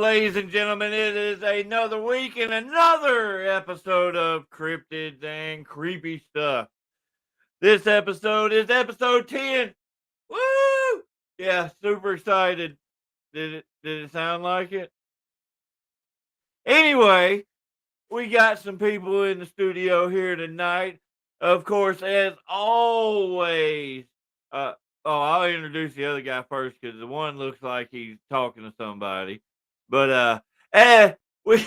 Ladies and gentlemen, it is another week and another episode of Cryptids and Creepy Stuff. This episode is episode 10. Woo! Yeah, super excited. Did it sound like it? Anyway, we got some people in the studio here tonight. Of course, as always, I'll introduce the other guy first because the one looks like he's talking to somebody. But we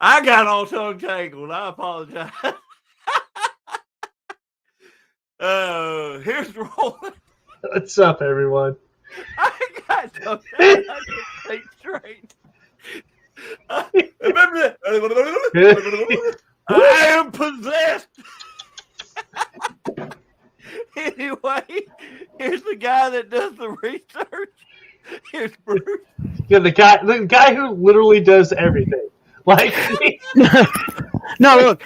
I got all tongue tangled. I apologize. Here's Roland. What's up, everyone? I got tongue tangled. I can think straight. I am possessed. Anyway, here's the guy that does the research. Here's Bruce. Yeah, the guy who literally does everything. Like, no, look.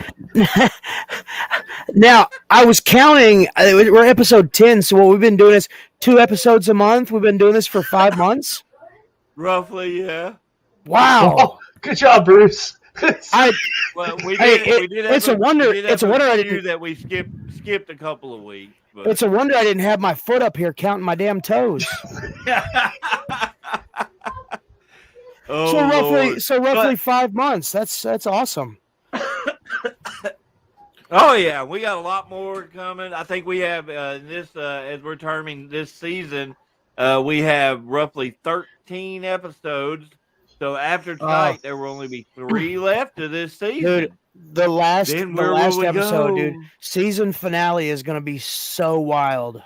Now I was counting. We're episode 10, so what we've been doing is 2 episodes a month. We've been doing this for 5 months, roughly. Yeah. Wow. Oh, good job, Bruce. It's a wonder. It's a wonder I didn't. That we skipped a couple of weeks. But. It's a wonder I didn't have my foot up here counting my damn toes. So roughly 5 months. That's awesome. Oh yeah, we got a lot more coming. I think we have this as we're terming this season. We have roughly 13 episodes. So after tonight, there will only be 3 left of this season. Dude, the last episode, dude, season finale is going to be so wild.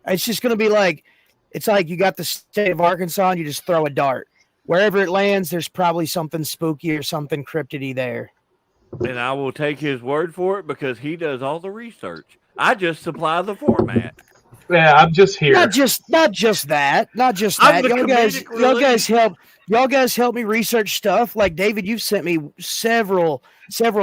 It's just going to be like, it's like you got the state of Arkansas and you just throw a dart. Wherever it lands, there's probably something spooky or something cryptidy there. And I will take his word for it because he does all the research. I just supply the format. Yeah, I'm just here. Not just that. Y'all guys help me research stuff. Like David, you've sent me several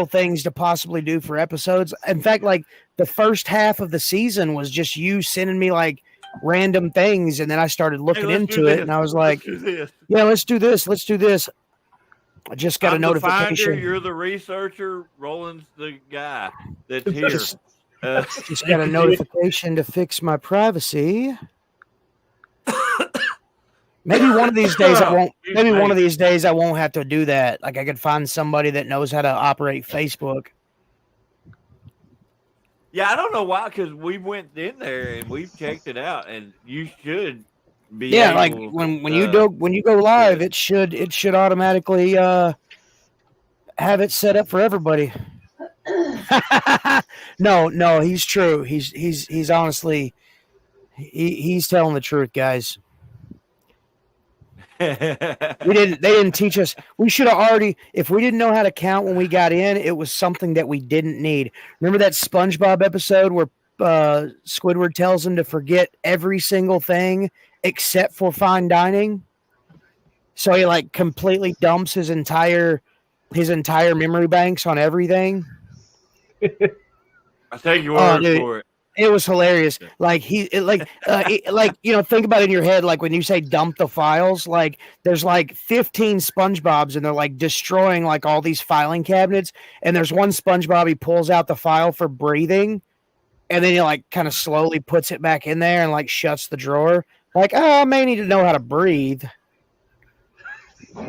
things to possibly do for episodes. In fact, like the first half of the season was just you sending me like random things, and then I started looking into it, and I was like, "Yeah, let's do this. Let's do this." I just got a notification. The finder, you're the researcher. Roland's the guy that's here. Just got a notification to fix my privacy. Maybe one of these days I won't. Maybe one of these days I won't have to do that. Like I could find somebody that knows how to operate Facebook. Yeah, I don't know why, because we went in there and we've checked it out, and you should be. Yeah, like when you go live, it should automatically have it set up for everybody. No, he's true. He's honestly he's telling the truth, guys. They didn't teach us. We should have already, if we didn't know how to count when we got in, it was something that we didn't need. Remember that SpongeBob episode where Squidward tells him to forget every single thing except for fine dining? So he like completely dumps his entire memory banks on everything. I take your word for it. It was hilarious. Like think about it in your head. Like when you say dump the files, like there's like 15 SpongeBobs and they're like destroying like all these filing cabinets. And there's one SpongeBob, he pulls out the file for breathing, and then he like kind of slowly puts it back in there and like shuts the drawer. Like, I may need to know how to breathe. All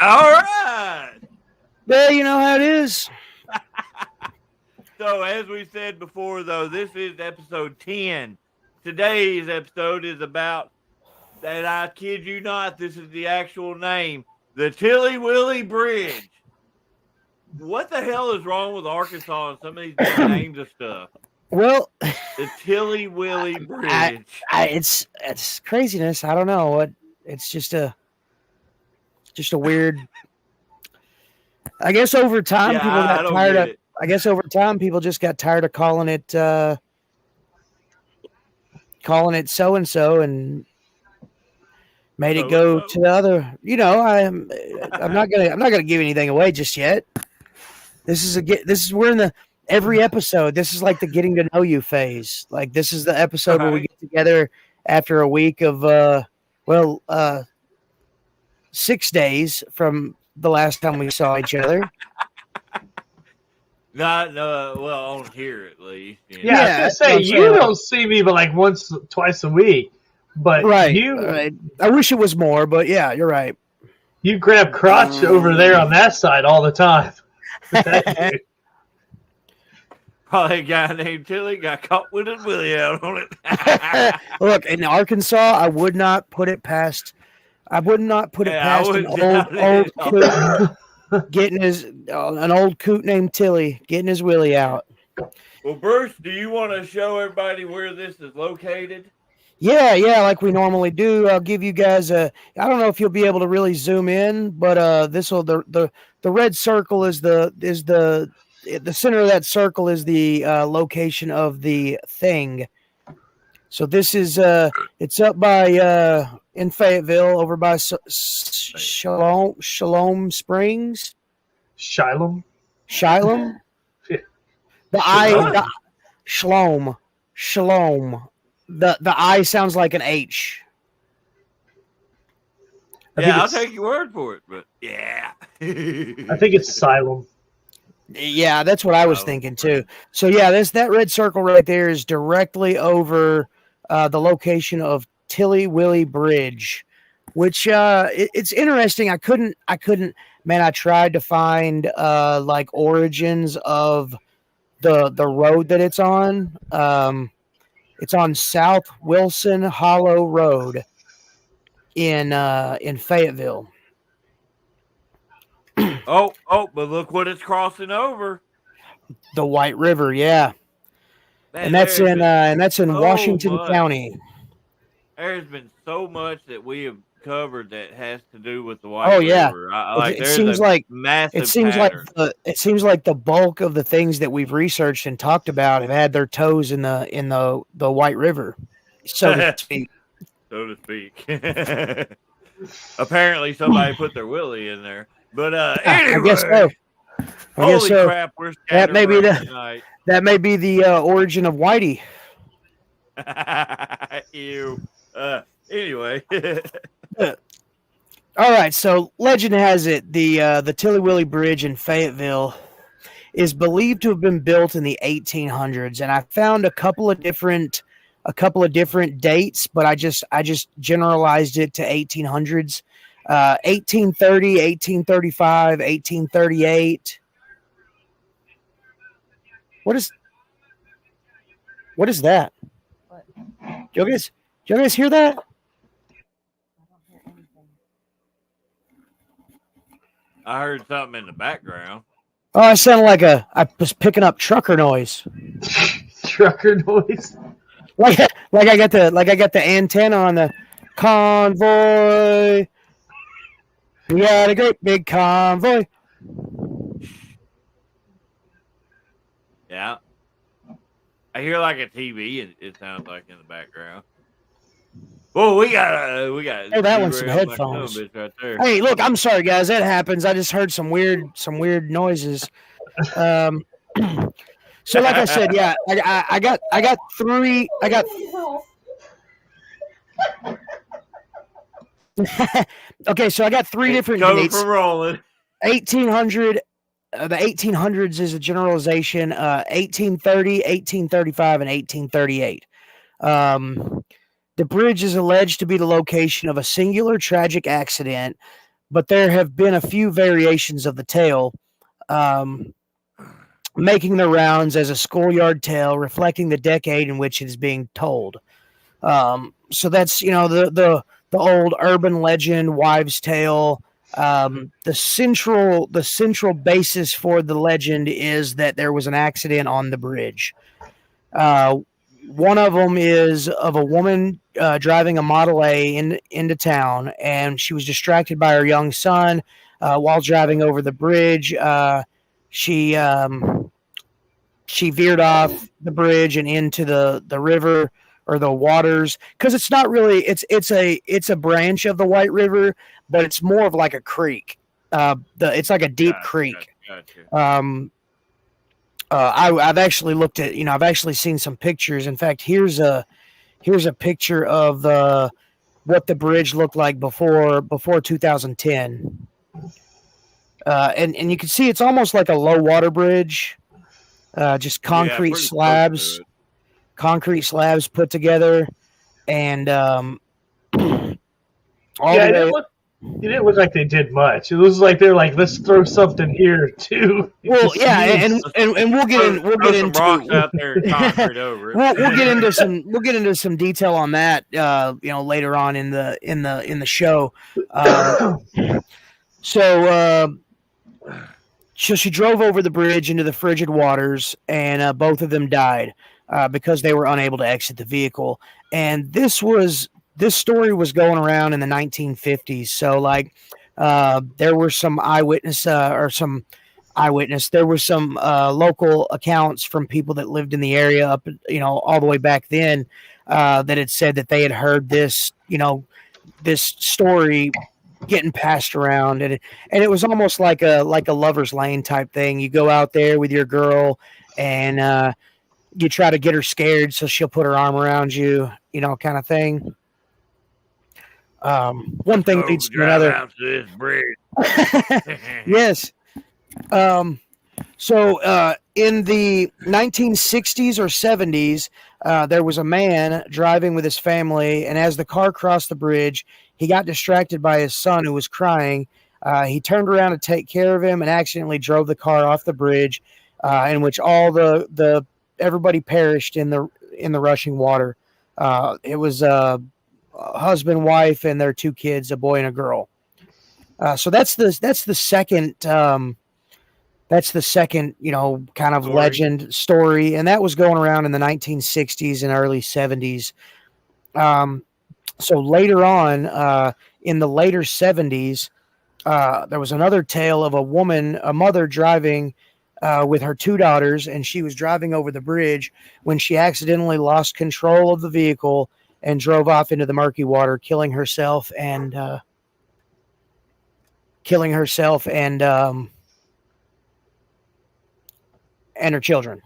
right. Yeah, you know how it is. So, as we said before, though, this is episode 10. Today's episode is about, and I kid you not, this is the actual name, The Tilly Willy Bridge. What the hell is wrong with Arkansas and some of these names of stuff? Well, The Tilly Willy Bridge. it's craziness. I don't know what. It's just a weird. I guess over time people got tired of. I guess over time people just got tired of calling it so and so and made it go to the other. You know, I'm not gonna give anything away just yet. We're in the every episode. This is like the getting to know you phase. Like this is the episode where we get together after a week of 6 days from the last time we saw each other. Not on here at least. You know? Yeah, I was gonna say you don't see me but like once, twice a week. But right, you, right. I wish it was more, but yeah, you're right. You grab crotch over there on that side all the time. Probably a guy named Tilly got caught with his willy out on it. Look, in Arkansas, I would not put it past an old coot getting an old coot named Tilly getting his willy out. Well, Bruce, do you want to show everybody where this is located? Yeah, like we normally do. I'll give you guys I don't know if you'll be able to really zoom in, but the red circle is the center of that circle is the location of the thing. So this is it's up by in Fayetteville over by Shalom Springs. Shilom. The Shalom. The I sounds like an H. I'll take your word for it, but yeah. I think it's Asylum. Yeah, that's what I was thinking too. So yeah, that red circle right there is directly over the location of Tilly Willy Bridge, which it's interesting. I couldn't. Man, I tried to find like origins of the road that it's on. It's on South Wilson Hollow Road in Fayetteville. Oh, but look what it's crossing over. The White River, yeah. And that's in Washington County. There's been so much that we have covered that has to do with the White River. It seems like the bulk of the things that we've researched and talked about have had their toes in the White River, so to speak. Apparently, somebody put their willy in there. But anyway, I guess so. Holy crap, we're that may be the origin of Whitey. Ew. Anyway. All right, so legend has it the Tilly Willy Bridge in Fayetteville is believed to have been built in the 1800s, and I found a couple of different dates, but I just generalized it to 1800s. 1830, 1835, 1838. What is that? What? Do you guys hear that? I heard something in the background. Oh, it sounded like I was picking up trucker noise. Trucker noise. Like I got the antenna on the convoy. We got a great big convoy. Yeah. I hear like a TV, it sounds like in the background. Oh, we got. Oh, that one's some headphones. Right there. Hey, look, I'm sorry, guys. That happens. I just heard some weird noises. So, like I said, yeah, I got three. Okay, so I got three different dates. From rolling. 1800. The 1800s is a generalization. 1830, 1835, and 1838. The bridge is alleged to be the location of a singular tragic accident, but there have been a few variations of the tale, making the rounds as a schoolyard tale reflecting the decade in which it is being told. So that's, the old urban legend, wives' tale, The central basis for the legend is that there was an accident on the bridge. One of them is of a woman driving a Model A into town, and she was distracted by her young son while driving over the bridge. She veered off the bridge and into the river or the waters, because it's not really it's a branch of the White River, but it's more of like a creek. It's like a deep creek. Gotcha. I've actually looked at, I've actually seen some pictures. In fact, here's a picture of what the bridge looked like before 2010. And you can see it's almost like a low water bridge, just concrete slabs put together, and it didn't look like they did much. It was like they're like, let's throw something here too. Well, yeah, and we'll get into rocks out there and concrete over it. We'll get into some detail on that, later on in the show. So she drove over the bridge into the frigid waters, and both of them died because they were unable to exit the vehicle. And this story was going around in the 1950s. So there were some eyewitness. There were some local accounts from people that lived in the area up, all the way back then, that had said that they had heard this story getting passed around, and it was almost like a lover's lane type thing. You go out there with your girl, and you try to get her scared so she'll put her arm around you, kind of thing. One thing leads to another. Out to this bridge. Yes. So in the 1960s or 70s, there was a man driving with his family, and as the car crossed the bridge, he got distracted by his son who was crying. He turned around to take care of him and accidentally drove the car off the bridge, in which all everybody perished in the rushing water. It was a husband, wife, and their two kids, a boy and a girl. So that's the second kind of legend story, and that was going around in the 1960s and early 70s. So later on, in the later 70s, there was another tale of a mother driving with her two daughters, and she was driving over the bridge when she accidentally lost control of the vehicle and drove off into the murky water, killing herself and her children.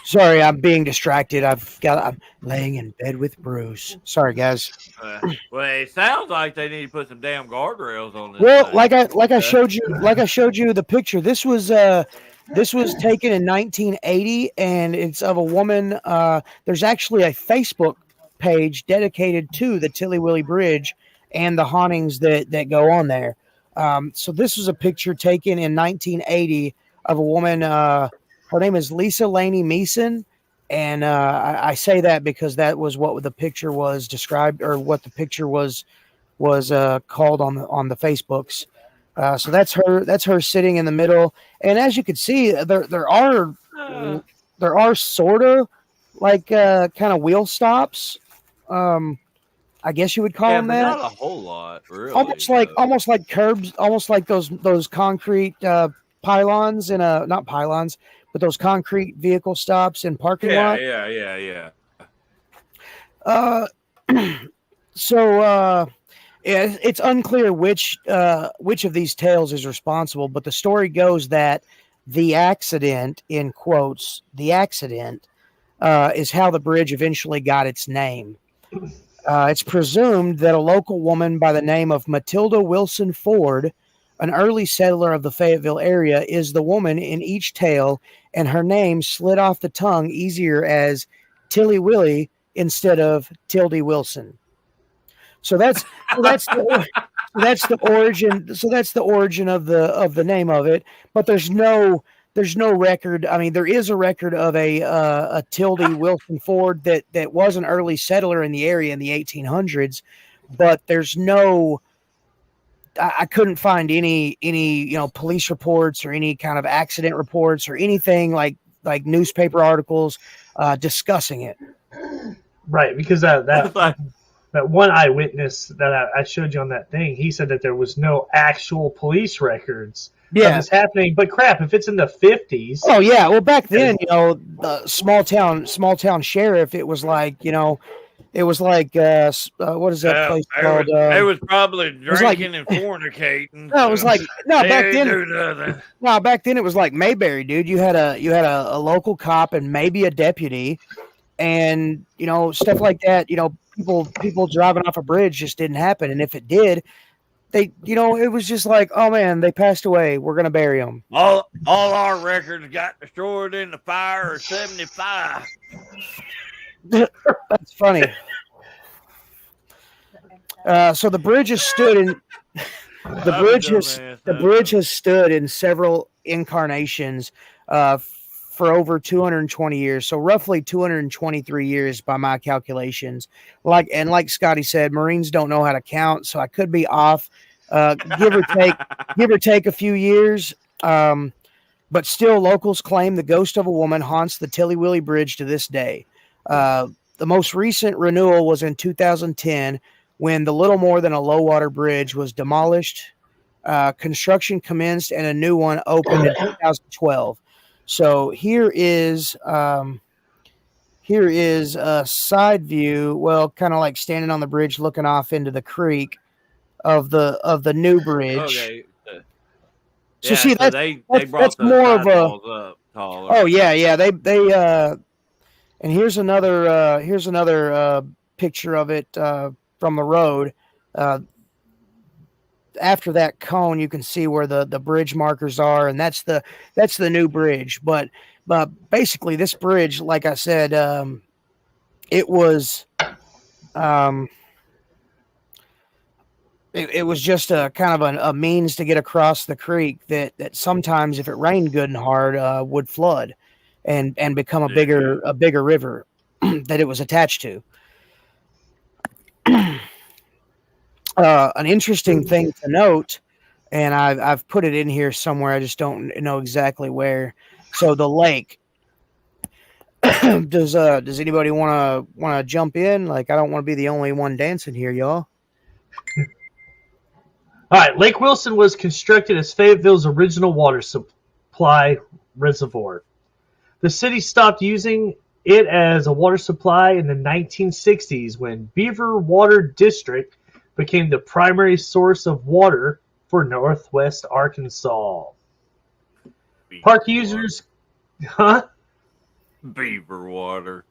Sorry, I'm being distracted. I'm laying in bed with Bruce. Sorry, guys. Well, it sounds like they need to put some damn guardrails on this. Well, thing. like I showed you the picture. This was taken in 1980, and it's of a woman. There's actually a Facebook page dedicated to the Tilly Willy Bridge and the hauntings that go on there. So this was a picture taken in 1980 of a woman. Her name is Lisa Laney Meeson, and I say that because that was what the picture was described, or what the picture was called on the Facebooks. So that's her. That's her sitting in the middle, and as you can see, there are sort of like kind of wheel stops. I guess you would call them that. Not a whole lot, really. Almost like curbs, almost like those concrete pylons in not pylons, but those concrete vehicle stops in parking lot. Yeah. So it's unclear which of these tales is responsible, but the story goes that the accident, in quotes, is how the bridge eventually got its name. It's presumed that a local woman by the name of Matilda Wilson Ford, an early settler of the Fayetteville area, is the woman in each tale, and her name slid off the tongue easier as Tilly Willy instead of Tildy Wilson. So that's the origin. So that's the origin of the name of it. But there's no record. I mean, there is a record of a Tildy Wilson Ford that was an early settler in the area in the 1800s, but there's no I couldn't find any police reports or any kind of accident reports or anything like newspaper articles discussing it. Right, because that one eyewitness that I showed you on that thing, he said that there was no actual police records of this happening. But crap, if it's in the 50s. Oh yeah, well back then, the small town sheriff, it was like, it was like what is that place called? It was probably drinking and fornicating. No, it was like back then it was like Mayberry, dude. You had a local cop and maybe a deputy, and stuff like that. People driving off a bridge just didn't happen, and if it did, they it was just like, oh man, they passed away. We're gonna bury them. All our records got destroyed in the fire of '75. That's funny. So the bridge has stood in the bridge has stood in several incarnations for over 220 years. So roughly 223 years by my calculations. Like Scotty said, Marines don't know how to count, so I could be off, give or take a few years. But still, locals claim the ghost of a woman haunts the Tilly Willy Bridge to this day. The most recent renewal was in 2010 when the little more than a low water bridge was demolished. Construction commenced and a new one opened in 2012. So here is a side view, well, kind of like standing on the bridge looking off into the creek of the new bridge. Okay. So see, they brought that's more of a up taller. Oh yeah, they and here's another picture of it from the road. After that cone, you can see where the bridge markers are, and that's the new bridge. But basically, this bridge, like I said, it was it was just a kind of a means to get across the creek that sometimes, if it rained good and hard, would flood and become a bigger river that it was attached to. An interesting thing to note, and I've put it in here somewhere, I just don't know exactly where. So the lake. Does anybody want to jump in? Like, I don't want to be the only one dancing here, y'all. All right, Lake Wilson was constructed as Fayetteville's original water supply reservoir. The city stopped using it as a water supply in the 1960s when Beaver Water District became the primary source of water for Northwest Arkansas. Park users... Huh? Beaver water.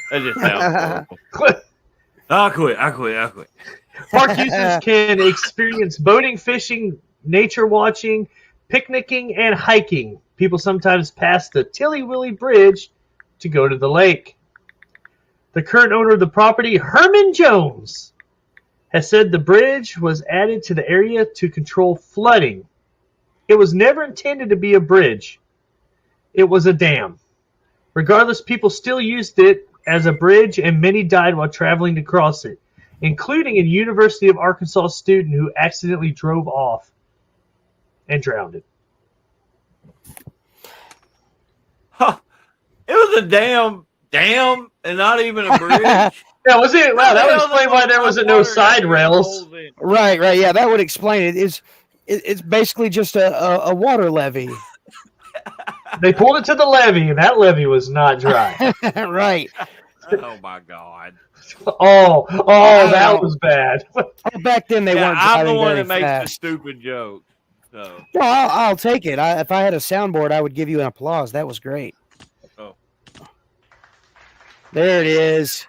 That just sounds horrible. I quit. Park users can experience boating, fishing, nature watching, picnicking, and hiking. People sometimes pass the Tilly Willy Bridge to go to the lake. The current owner of the property, Herman Jones, has said the bridge was added to the area to control flooding. It was never intended to be a bridge. It was a dam. Regardless, people still used it as a bridge, and many died while traveling to cross it, including a University of Arkansas student who accidentally drove off and drowned it. Huh. It was a dam and not even a bridge. Yeah, was it? Wow, that would explain why there wasn't no side rails. Right. Yeah, that would explain it. It's basically just a water levee. They pulled it to the levee, and that levee was not dry. Right. Oh my God. Oh, that was bad. Back then they weren't. I'm the one that makes the stupid joke. So. Well, I'll take it. If I had a soundboard, I would give you an applause. That was great. Oh. There it is.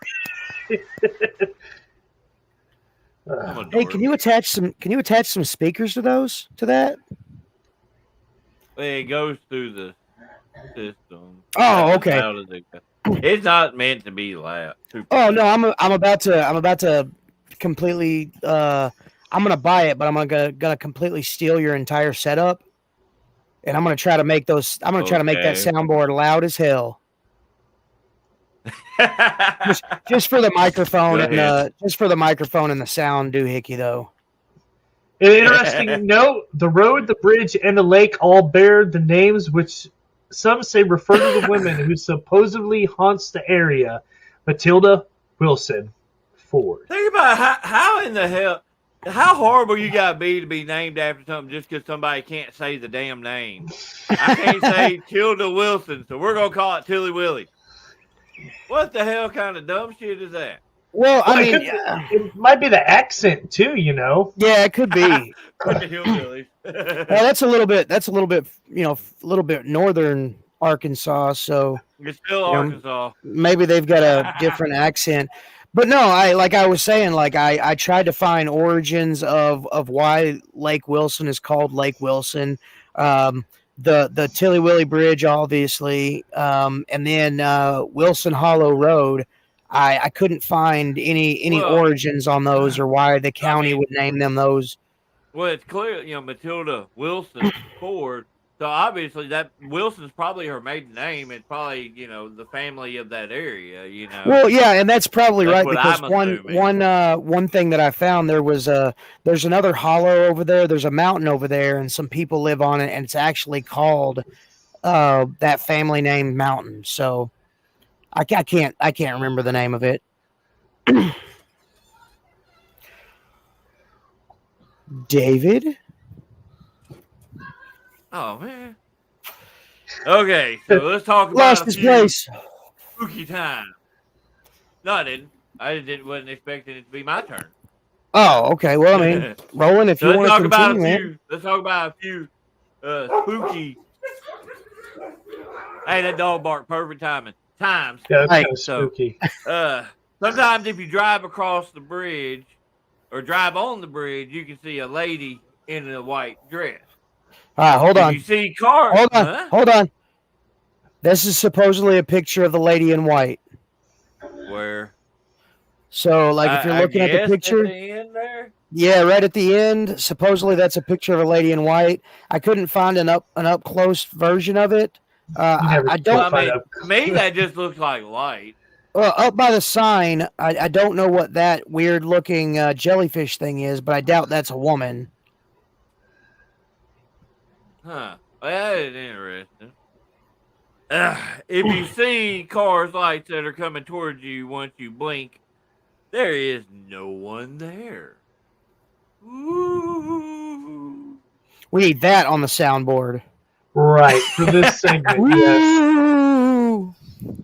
Hey, can you attach some speakers to that? It goes through the system. Oh, okay. It's not meant to be loud. Oh no, I'm about to completely. I'm gonna buy it, but I'm gonna completely steal your entire setup, and I'm gonna try to make those. I'm gonna try to make that soundboard loud as hell. just for the microphone and the sound doohickey though. An interesting note, the road, the bridge, and the lake all bear the names which some say refer to the woman who supposedly haunts the area, Matilda Wilson Ford. Think about how in the hell, how horrible you got to be named after something just because somebody can't say the damn name. I can't say Tilda Wilson, so we're going to call it Tilly Willy. What the hell kind of dumb shit is that? Well, I mean, it might be the accent too, you know. Yeah, it could be. Fucking hillbillies. Well, that's a little bit, you know, a little bit northern Arkansas. So it's still Arkansas. Maybe they've got a different accent. But no, I was saying, I tried to find origins of why Lake Wilson is called Lake Wilson. The Tilly Willy Bridge, obviously, and then Wilson Hollow Road. I couldn't find any origins on those or why the county would name them those. Well, it's clear, Matilda Wilson Ford. So obviously that Wilson's probably her maiden name. It's probably, the family of that area, Well, yeah, and that's probably right because I'm one thing that I found there's another hollow over there. There's a mountain over there, and some people live on it, and it's actually called that family name mountain. So I can't remember the name of it. David? Oh man. Okay, so let's talk about Lost his place. Spooky time. No, I didn't. Wasn't expecting it to be my turn. Oh, okay. Well, I mean, Roland, if you want to continue, man. Let's talk about a few spooky. Hey, that dog barked perfect timing. Times. Yeah, that's kind of spooky. Sometimes if you drive across the bridge or drive on the bridge, you can see a lady in a white dress. All right, hold on. You see cars. Hold on. This is supposedly a picture of the lady in white. Where? So, if you're looking at the picture, at the end there? Yeah, right at the end. Supposedly, that's a picture of a lady in white. I couldn't find an up close version of it. I don't. To me, that just looks like light. Well, up by the sign, I don't know what that weird looking jellyfish thing is, but I doubt that's a woman. Huh. Well, that is interesting. If you see cars lights that are coming towards you once you blink, there is no one there. Ooh. We need that on the soundboard. Right, for this segment, yes.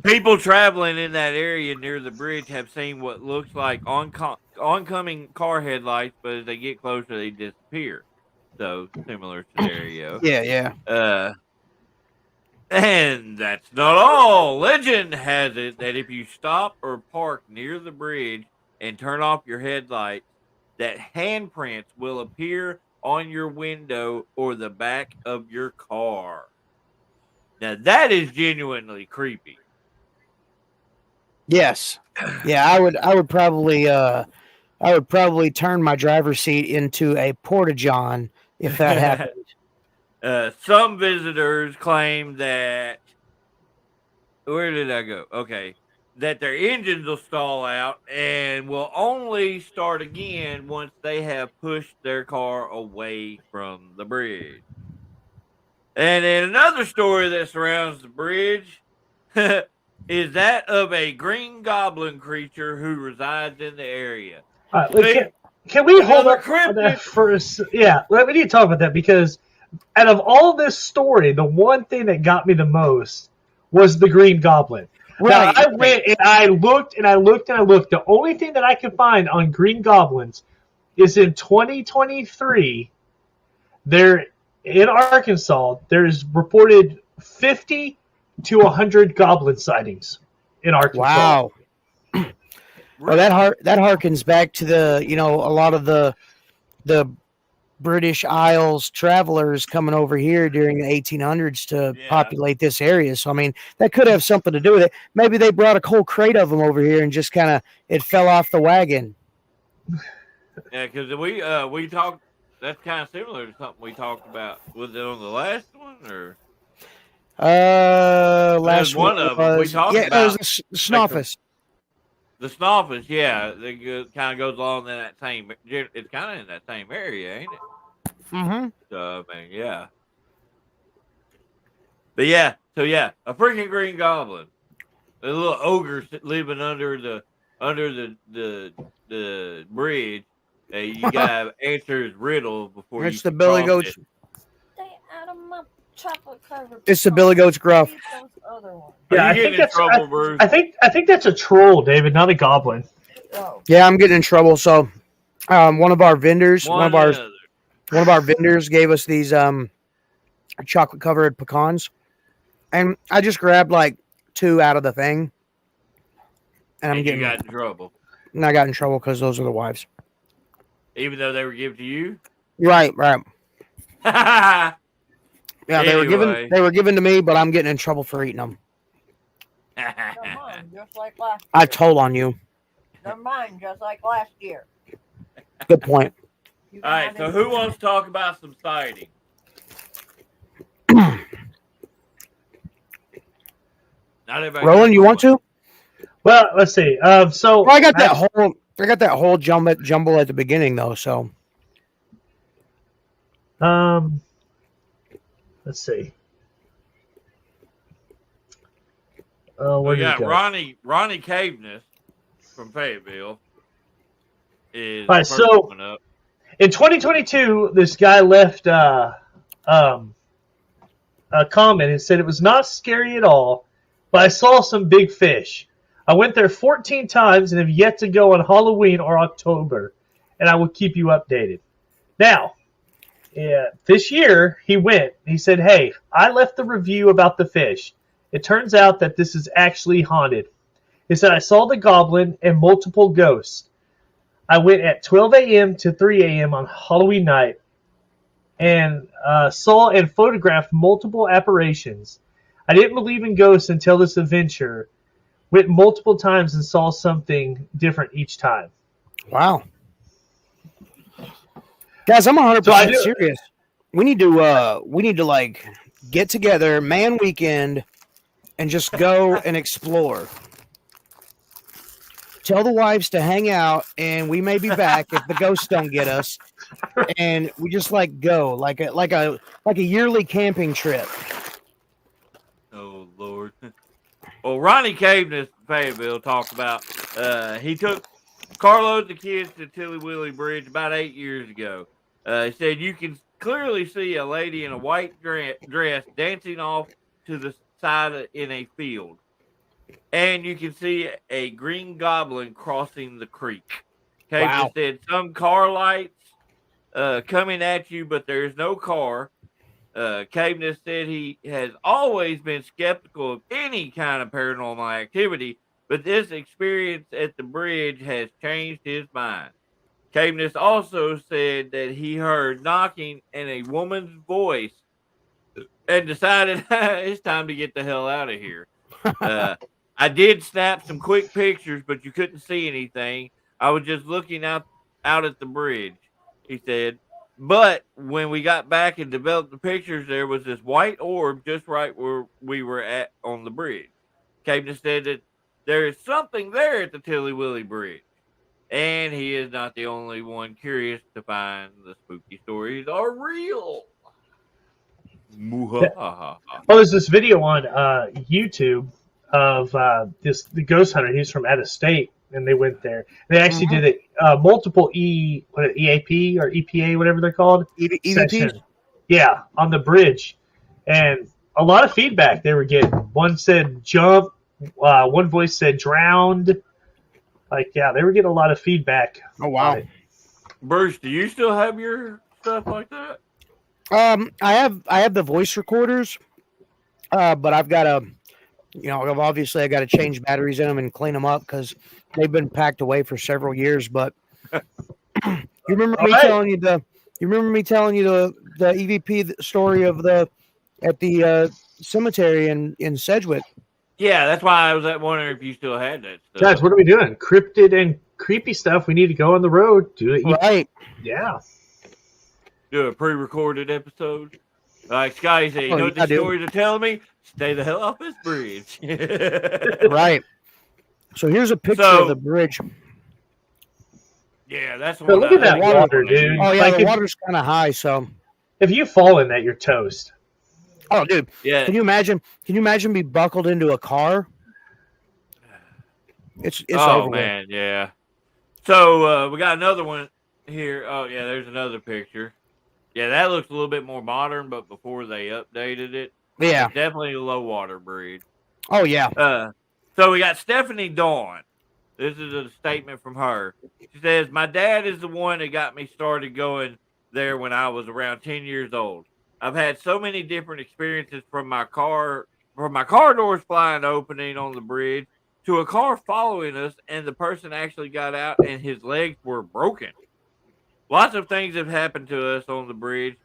People traveling in that area near the bridge have seen what looks like oncoming car headlights, but as they get closer, they disappear. So, similar scenario. Yeah. And that's not all. Legend has it that if you stop or park near the bridge and turn off your headlights, that handprints will appear on your window or the back of your car. Now, that is genuinely creepy. Yes. Yeah, I would probably turn my driver's seat into a porta-john if that happened. Some visitors claim that where did I go? Okay. That their engines will stall out and will only start again once they have pushed their car away from the bridge. And then another story that surrounds the bridge is that of a green goblin creature who resides in the area. Can we hold up on that first? Yeah, we need to talk about that because out of all this story, the one thing that got me the most was the green goblin. Right. Now, I went and I looked and I looked and I looked. The only thing that I could find on green goblins is in 2023, there in Arkansas, there's reported 50 to 100 goblin sightings in Arkansas. Wow. Well, that harkens back to the, a lot of the British Isles travelers coming over here during the 1800s to populate this area. So, I mean, that could have something to do with it. Maybe they brought a whole crate of them over here and just it fell off the wagon. Yeah, because we talked, that's kind of similar to something we talked about. Was it on the last one or? Last one of them we talked about. It was the Snoffus. The Snoffus, yeah, kind of goes along in that same. It's kind of in that same area, ain't it? Mm-hmm. So I mean, yeah. But yeah, so yeah, a freaking Green Goblin, a little ogre living under the bridge. You gotta answer his riddle before you It's the can Billy cross Goats. it. Stay out of my chocolate covered. It's the Billy Goats gruff. Those other ones. Are Yeah, you I getting think in that's trouble, Bruce? I think that's a troll, David, not a goblin. Oh. Yeah, I'm getting in trouble. So, one of our vendors, One or the other. one of our vendors gave us these chocolate covered pecans, and I just grabbed like 2 out of the thing, and And you got in trouble, I got in trouble because those are the wives. even though they were given to you. Right. Yeah, Yeah, Anyway. they were given to me, but I'm getting in trouble for eating them. They're mine, just like last year. I told on you. They're mine, just like last year. Good point. You All right, so who wants to talk about some sighting? Not everybody. Roland, you want to? Well, let's see. So Well, I got that whole jumble at the beginning though. So let's see. Where We did it got go? Ronnie Caveness from Fayetteville. Is All right, first so one up. in 2022, this guy left a comment and said it was not scary at all, but I saw some big fish. I went there 14 times and have yet to go on Halloween or October, and I will keep you updated. Now, this year he went. He said, "Hey, I left the review about the fish. It turns out that this is actually haunted." He said, "I saw the goblin and multiple ghosts. I went at 12 a.m. to 3 a.m. on Halloween night and saw and photographed multiple apparitions. I didn't believe in ghosts until this adventure. Went multiple times and saw something different each time." wow, guys, I'm 100% So serious. We need to like get together, man weekend, and just go and explore. Tell the wives to hang out, and we may be back if the ghosts don't get us. And we just like go like a yearly camping trip. Oh Lord. Well, Ronnie Caveness from Fayetteville talked about he took carloads of kids to Tilly Willy Bridge about 8 years ago. He said you can clearly see a lady in a white dress dancing off to the side in a field. And you can see a green goblin crossing the creek. Caveness Wow. said some car lights coming at you, but there's no car. Caveness said he has always been skeptical of any kind of paranormal activity, but this experience at the bridge has changed his mind. Caveness also said that he heard knocking and a woman's voice and decided it's time to get the hell out of here. I did snap some quick pictures, but you couldn't see anything. I was just looking out at the bridge, he said. But when we got back and developed the pictures, there was this white orb just right where we were at on the bridge. Caveness said that there is something there at the Tilly Willy Bridge. And he is not the only one curious to find the spooky stories are real. Well, there's this video on YouTube of the ghost hunter. He's from out of state, and they went there. They actually did it multiple EAP or EPA, whatever they're called. EVPs? Yeah, on the bridge, and a lot of feedback they were getting. One said jump, one voice said drowned. Like, yeah, they were getting a lot of feedback. Oh wow. on it. Bruce, do you still have your stuff like that? I have the voice recorders, but I've got to, obviously I got to change batteries in them and clean them up because they've been packed away for several years. But you remember me telling you the EVP story of at the cemetery in Sedgwick? Yeah, that's why I was wondering if you still had that stuff. Guys, what are we doing? Cryptid and creepy stuff. We need to go on the road. Do it. Right. Yeah. Do a pre-recorded episode. Like Scotty said, you know what the I do. stories are telling me? Stay the hell off this bridge. Right. So here's a picture So- of the bridge. Yeah, that's the But one. look at that water, water, dude. Oh yeah, Like the if, water's kind of high. So, if you fall in that, you're toast. oh dude, Yeah. can you imagine? Can you imagine be buckled into a car? It's Oh over with. man, yeah. So we got another one here. Oh yeah, there's another picture. Yeah, that looks a little bit more modern, but before they updated it, Yeah. it's definitely a low water bridge. Oh yeah. So we got Stephanie Dawn. This is a statement from her. She says, "My dad is the one that got me started going there when I was around 10 years old. I've had so many different experiences from my car doors flying opening on the bridge to a car following us, and the person actually got out and his legs were broken. Lots of things have happened to us on the bridge.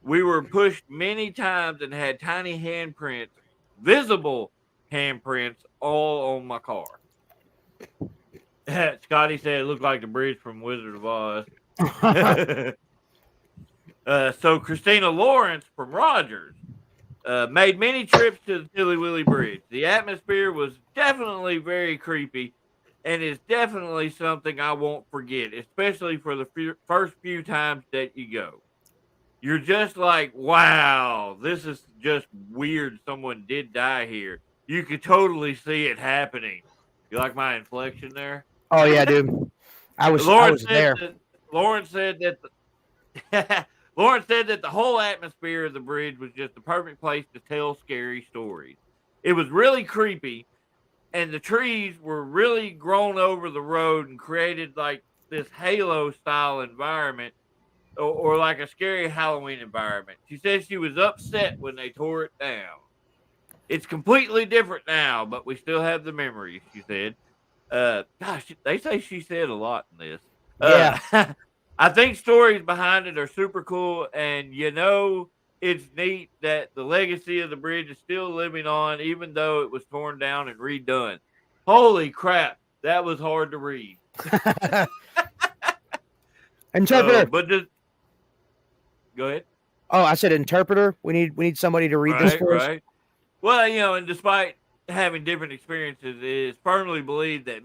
We were pushed many times and had tiny handprints, visible handprints, all on my car." Scotty said it looked like the bridge from Wizard of Oz. So Christina Lawrence from Rogers made many trips to the Tilly Willy Bridge. The atmosphere was definitely very creepy, and is definitely something I won't forget, especially for the first few times that you go. You're just like, wow, this is just weird. Someone did die here. You could totally see it happening. You like my inflection there? Oh yeah, dude. I was there. Lauren said that Lauren said that the whole atmosphere of the bridge was just the perfect place to tell scary stories. It was really creepy, and the trees were really grown over the road and created like this halo style environment, or like a scary Halloween environment. She said she was upset when they tore it down. It's completely different now, but we still have the memories, she said. Gosh, they say she said a lot in this. Yeah. I think stories behind it are super cool, and it's neat that the legacy of the bridge is still living on, even though it was torn down and redone. Holy crap, that was hard to read. Interpreter. Go ahead. Oh, I said interpreter. We need somebody to read this for us. Right. Well, and despite having different experiences, it is firmly believed that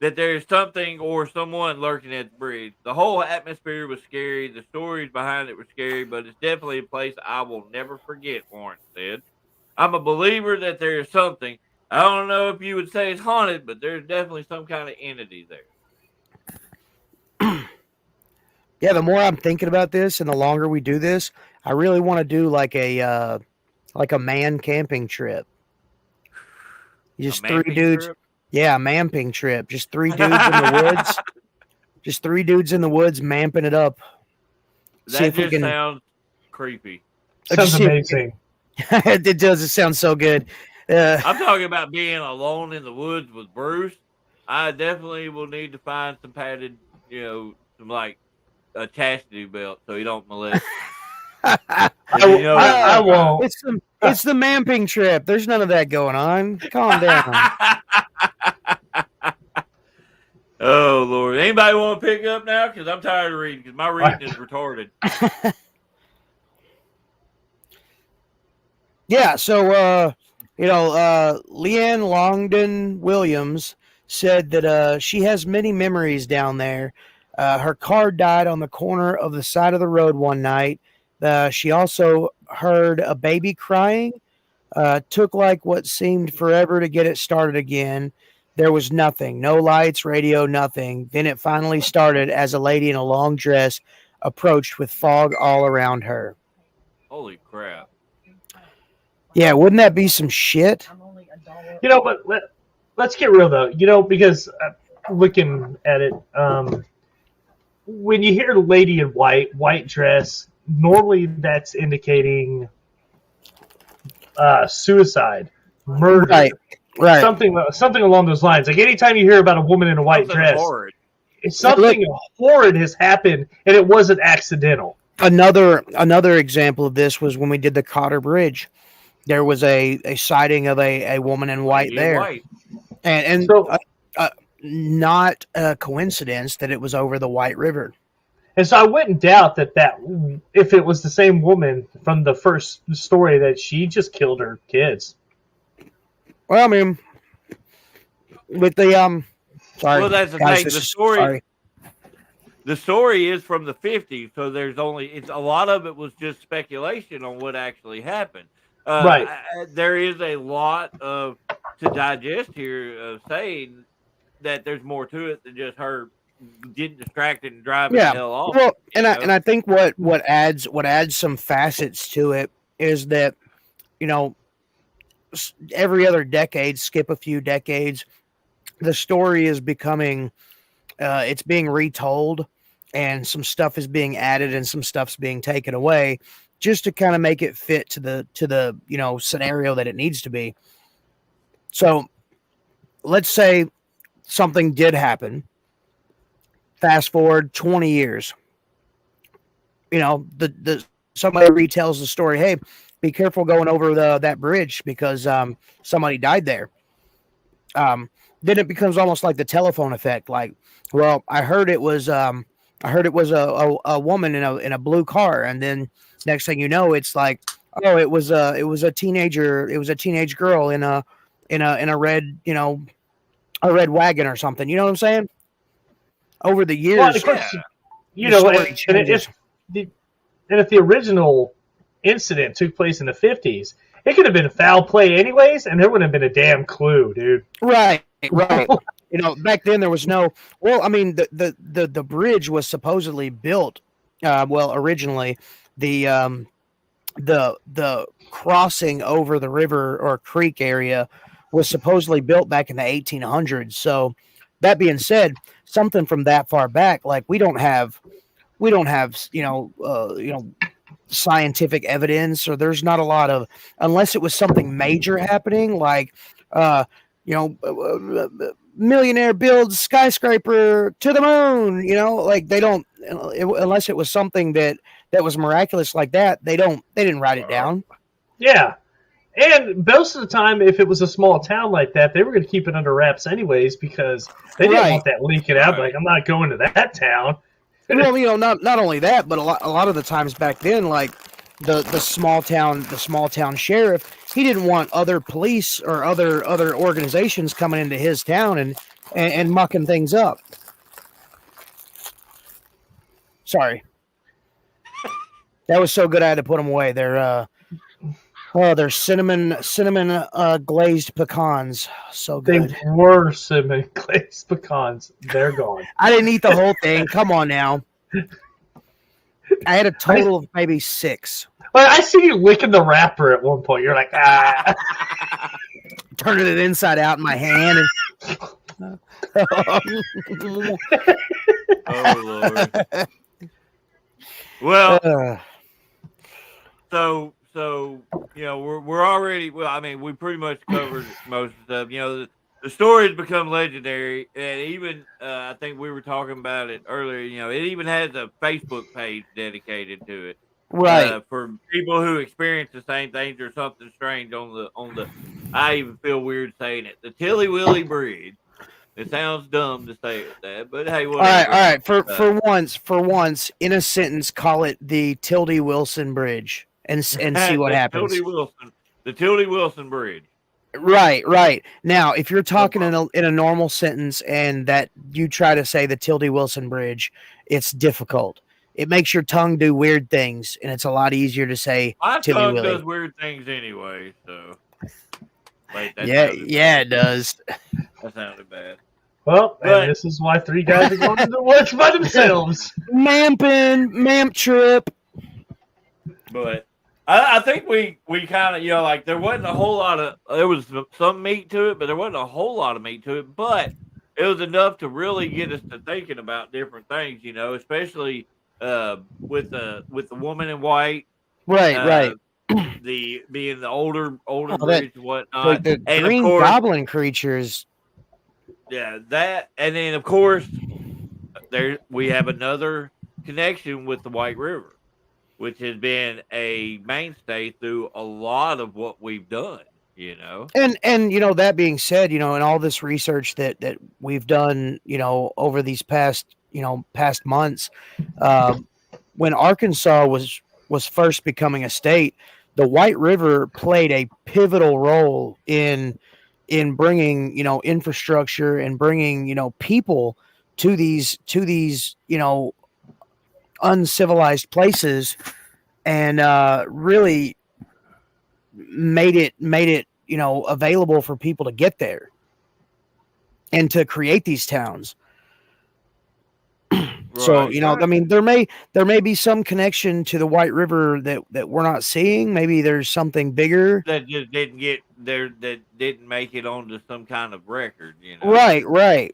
that there is something or someone lurking at the bridge. The whole atmosphere was scary. The stories behind it were scary, but it's definitely a place I will never forget, Lawrence said. I'm a believer that there is something. I don't know if you would say it's haunted, but there's definitely some kind of entity there. Yeah, the more I'm thinking about this and the longer we do this, I really want to do like a man camping trip. Just three dudes. Trip? Yeah, a mamping trip. Just three dudes in the woods. Just three dudes in the woods mamping it up. That just sounds creepy. Sounds amazing. It does. It sounds so good. I'm talking about being alone in the woods with Bruce. I definitely will need to find some padded, some like a chastity belt so you don't molest. I won't. It's the mamping trip. There's none of that going on. Calm down. Oh Lord! Anybody want to pick up now? Because I'm tired of reading. Because my reading is retarded. Yeah. So Leanne Longden Williams said that she has many memories down there. Her car died on the corner of the side of the road one night. She also heard a baby crying. Took like what seemed forever to get it started again. There was nothing, no lights, radio, nothing. Then it finally started as a lady in a long dress approached with fog all around her. Holy crap. Yeah, wouldn't that be some shit? But let's get real though. Because looking at it, when you hear lady in white dress, normally that's indicating suicide, murder, right, something along those lines. Like anytime you hear about a woman in a white dress, it's something horrid has happened, and it wasn't accidental. Another example of this was when we did the Cotter Bridge. There was a sighting of a woman in white there, and so, not a coincidence that it was over the White River. And so I wouldn't doubt that if it was the same woman from the first story, that she just killed her kids. Well, I mean, with the sorry, Well, that's the guys, thing. this The is story, sorry. the story is from the 50s, so there's only it's a lot of it was just speculation on what actually happened. Right. There is a lot of to digest here of saying that there's more to it than just her getting distracted and driving the Yeah. hell off. Well, You know? I think what adds some facets to it is that you know every other decade, skip a few decades, the story is becoming it's being retold, and some stuff is being added and some stuff's being taken away just to kind of make it fit to the scenario that it needs to be. So let's say something did happen. Fast forward 20 years. The somebody retells the story. Hey, be careful going over that bridge because somebody died there. Then it becomes almost like the telephone effect. Like, well, I heard it was a woman in a blue car, and then next thing you know, it's like, oh, it was a teenager. It was a teenage girl in a red a red wagon or something. You know what I'm saying? Over the years, Well, of course, you the know, story and changes. if the original incident took place in the 50s, it could have been foul play anyways, and there wouldn't have been a damn clue, dude. Right. Back then there was no. Well, I mean, the bridge was supposedly built. Originally, the crossing over the river or creek area was supposedly built back in the 1800s. So, that being said, something from that far back, like we don't have scientific evidence, or there's not a lot of, unless it was something major happening, like millionaire builds skyscraper to the moon, like they don't, unless it was something that was miraculous like that, they didn't write it down. Yeah. And most of the time, if it was a small town like that, they were going to keep it under wraps anyways because they didn't want that leaking out. Like, I'm not going to that town. Well, not only that, but a lot of the times back then, like the small town sheriff, he didn't want other police or other organizations coming into his town and mucking things up. Sorry, that was so good I had to put them away. They're cinnamon glazed pecans. So good. They were cinnamon glazed pecans. They're gone. I didn't eat the whole thing. Come on now. I had a total of maybe 6. Well, I see you licking the wrapper at one point. You're like, ah. Turning it inside out in my hand. Oh Lord. Well, so we're already. Well, I mean, we pretty much covered most of stuff. The story has become legendary, and even I think we were talking about it earlier. It even has a Facebook page dedicated to it, right? For people who experience the same things or something strange on the. I even feel weird saying it. The Tilly Willy Bridge. It sounds dumb to say it that, but hey, whatever. All right. For once, in a sentence, call it the Tildy Wilson Bridge, and see what happens. The Tildy Wilson Bridge. Right. Now, if you're talking in a normal sentence and that you try to say the Tildy Wilson Bridge, it's difficult. It makes your tongue do weird things, and it's a lot easier to say. My Tilly tongue Willy does weird things anyway, so. Wait, yeah, it does. That sounded bad. Well, and this is why 3 guys are going to the woods by themselves. Mamp trip. But I think we kind of, like there wasn't a whole lot of, there was some meat to it, but there wasn't a whole lot of meat to it. But it was enough to really get us to thinking about different things, especially with the woman in white. Right. The being the older bridge and whatnot. Like the and green of course, goblin creatures. Yeah, that, and then of course we have another connection with the White River, which has been a mainstay through a lot of what we've done, And that being said, in all this research that we've done, over these past months, when Arkansas was first becoming a state, the White River played a pivotal role in in bringing, you know, infrastructure and bringing, you know, people to these you know, uncivilized places, and really made it you know, available for people to get there and to create these towns. So, you know, I mean, there may be some connection to the White River that we're not seeing. Maybe there's something bigger that just didn't get there, that didn't make it onto some kind of record, you know. Right.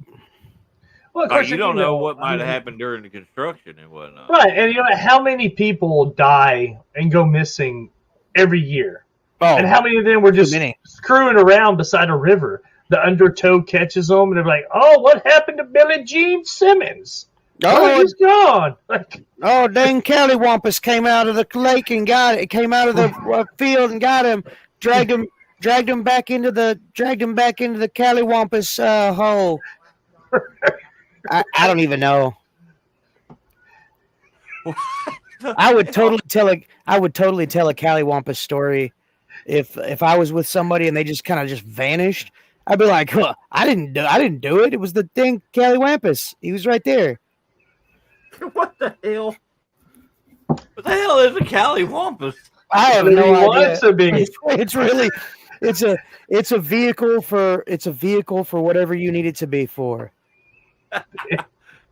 Well, of course, you don't know what might have happened during the construction and whatnot. Right, and you know how many people die and go missing every year, and how many of them were just screwing around beside a river? The undertow catches them, and they're like, "Oh, what happened to Billie Jean Simmons? Oh, he's gone." Like, oh, dang, Callywumpus came out of the lake and got it. Came out of the field and got him. Dragged him back into the Callywumpus hole. I don't even know. I would totally tell a Callywumpus story if I was with somebody and they just kind of just vanished. I'd be like, huh, I didn't do it. It was the dang Callywumpus. He was right there. What the hell? What the hell is a Callywumpus? I have no idea. To be. It's really it's a vehicle for whatever you need it to be for.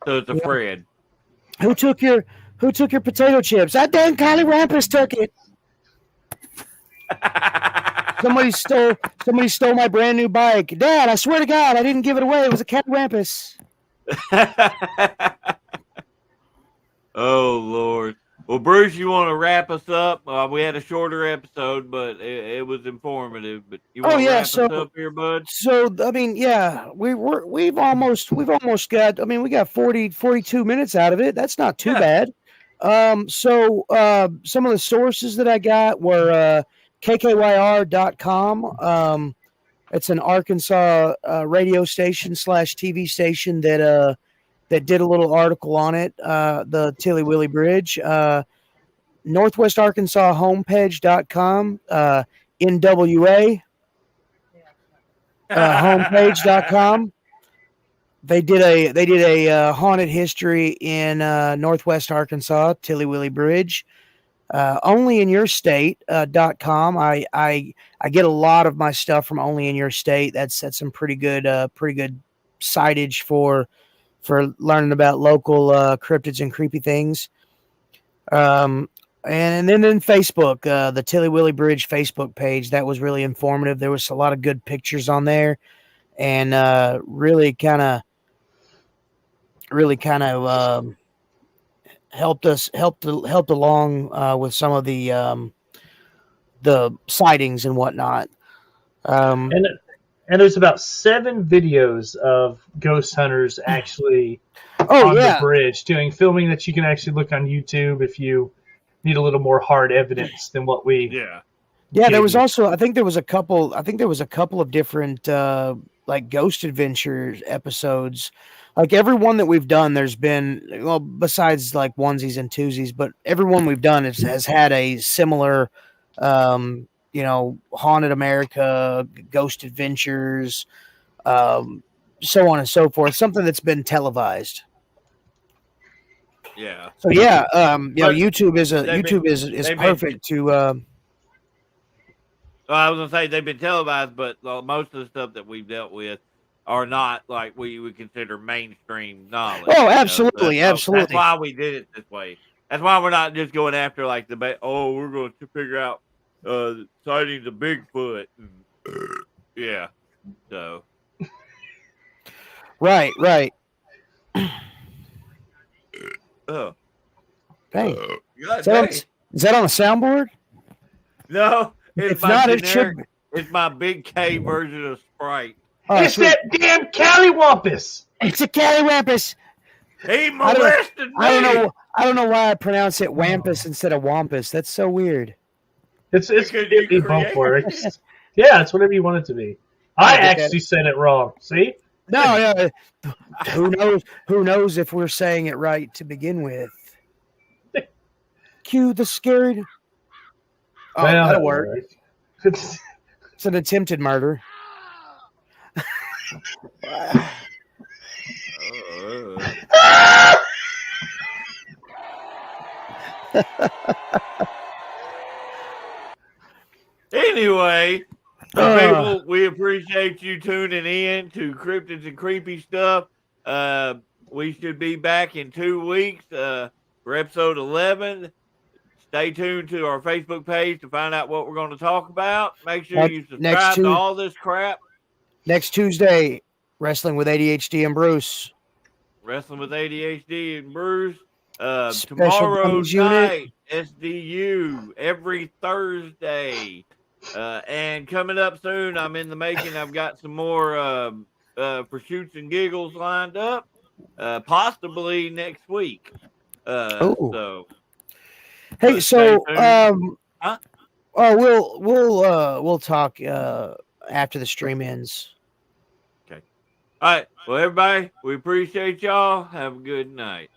So it's a friend. Who took your potato chips? That dang Callywumpus took it. Somebody stole my brand new bike. Dad, I swear to God, I didn't give it away. It was a Callywumpus. Oh Lord. Well, Bruce, you want to wrap us up? We had a shorter episode, but it was informative. But you want to wrap us up here, bud? So I mean, yeah, we've almost got. I mean, we got 42 minutes out of it. That's not too bad. So some of the sources that I got were KKYR.com. It's an Arkansas radio station / TV station that did a little article on it, the Tilly Willy Bridge. Northwest Arkansas homepage.com, NWA homepage.com. They did a haunted history in Northwest Arkansas, Tilly Willy Bridge. Onlyinyourstate.com. I get a lot of my stuff from Only in Your State. That's some pretty good sightage for learning about local cryptids and creepy things. And then Facebook, the Tilly Willy Bridge Facebook page, that was really informative. There was a lot of good pictures on there, and really kind of helped along with some of the sightings and whatnot. And there's about 7 videos of ghost hunters actually on the bridge doing filming that you can actually look on YouTube if you need a little more hard evidence than what we. Yeah. There was also, I think there was a couple of different like ghost adventures episodes. Like every one that we've done, there's been, well, besides like onesies and twosies, but every one we've done has had a similar. Haunted America, ghost adventures, so on and so forth. Something that's been televised. Yeah. So yeah, YouTube is perfect to. Well, I was gonna say they've been televised, but most of the stuff that we've dealt with are not like we would consider mainstream knowledge. Oh, absolutely, absolutely. That's why we did it this way. That's why we're not just going after like we're going to figure out sightings of Bigfoot. Yeah. So. Right. Oh. Hey. Is that on a soundboard? No. It's not. It should. It's my big K version of Sprite. Oh, it's that damn Callywumpus. It's a Callywumpus. He molested me. I don't know why I pronounce it Wampus instead of Wampus. That's so weird. It's both words. Yeah, it's whatever you want it to be. I actually said it wrong. See? No. Who knows if we're saying it right to begin with? Cue the scared. Oh, that'll work. It's an attempted murder. Anyway, people, we appreciate you tuning in to Cryptids and Creepy Stuff. We should be back in 2 weeks for episode 11. Stay tuned to our Facebook page to find out what we're going to talk about. Make sure you subscribe to all this crap. Next Tuesday, Wrestling with ADHD and Bruce. Wrestling with ADHD and Bruce. Tomorrow night, SDU, every Thursday. And coming up soon, I'm in the making. I've got some more for shoots and giggles lined up, possibly next week. So, hey, so we'll talk after the stream ends. Okay. All right. Well, everybody, we appreciate y'all. Have a good night.